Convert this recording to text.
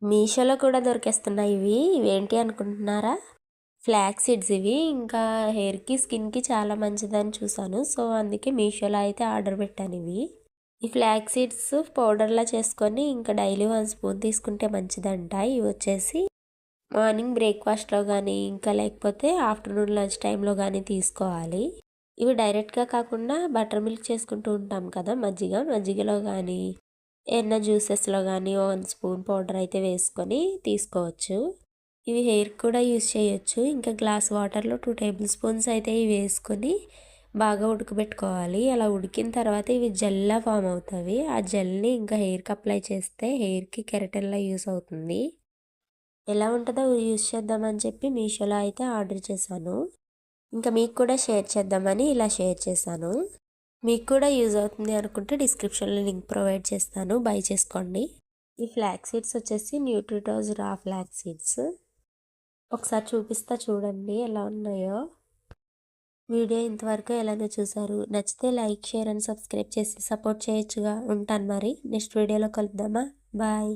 మీషోలో కూడా దొరికేస్తున్నాయి ఇవేంటి అనుకుంటున్నారా? ఫ్లాక్స్ సీడ్స్ ఇవి. ఇంకా హెయిర్‌కి, స్కిన్‌కి చాలా మంచిదని చూసాను. సో, అందుకే మీషోలో అయితే ఆర్డర్ పెట్టాను ఇవి. ఈ ఫ్లాక్స్ సీడ్స్ పౌడర్‌లా చేసుకొని ఇంకా డైలీ 1 స్పూన్ తీసుకుంటే మంచిదంట. ఇవొచ్చేసి మార్నింగ్ బ్రేక్‌ఫాస్ట్‌లో గానీ, ఇంకా లేకపోతే ఆఫ్టర్‌నూన్ లంచ్ టైంలో గానీ తీసుకోవాలి. ఇవి డైరెక్ట్‌గా కాకుండా బటర్ మిల్క్ చేసుకుంటూ ఉంటాం కదా! మజ్జిగలో గానీ, ఏమన్నా జ్యూసెస్‌లో గానీ 1 స్పూన్ పౌడర్ అయితే వేసుకొని తీసుకోవచ్చు. ఇవి హెయిర్‌కి కూడా యూజ్ చేయొచ్చు. ఇంకా గ్లాస్ వాటర్‌లో 2 టేబుల్ స్పూన్స్ అయితే ఇవి వేసుకొని బాగా ఉడకబెట్టుకోవాలి. అలా ఉడికిన తర్వాత ఇవి జెల్‌లా ఫామ్ అవుతవి. ఆ జెల్‌ని ఇంకా హెయిర్‌కి అప్లై చేస్తే హెయిర్‌కి కెరటిన్‌లా యూజ్ అవుతుంది. ఎలా ఉంటదో యూజ్ చేద్దామని చెప్పి మీషోలో అయితే ఆర్డర్ చేశాను. ఇంకా మీకు కూడా షేర్ చేద్దామని ఇలా షేర్ చేశాను. మీకు కూడా యూజ్ అవుతుంది అనుకుంటే డిస్క్రిప్షన్‌లో లింక్ ప్రొవైడ్ చేస్తాను. బై చేసుకోండి. ఈ ఫ్లాక్స్ సీడ్స్ వచ్చేసి న్యూట్రిటాస్ రా ఫ్లాక్స్ సీడ్స్. ఒకసారి చూపిస్తా చూడండి ఎలా ఉన్నాయో. వీడియో ఇంతవరకు ఎలానో చూసారు. నచ్చితే లైక్, షేర్ అండ్ సబ్స్క్రైబ్ చేసి సపోర్ట్ చేయొచ్చుగా. ఉంటాను మరి. నెక్స్ట్ వీడియోలో కలుద్దామా? బాయ్.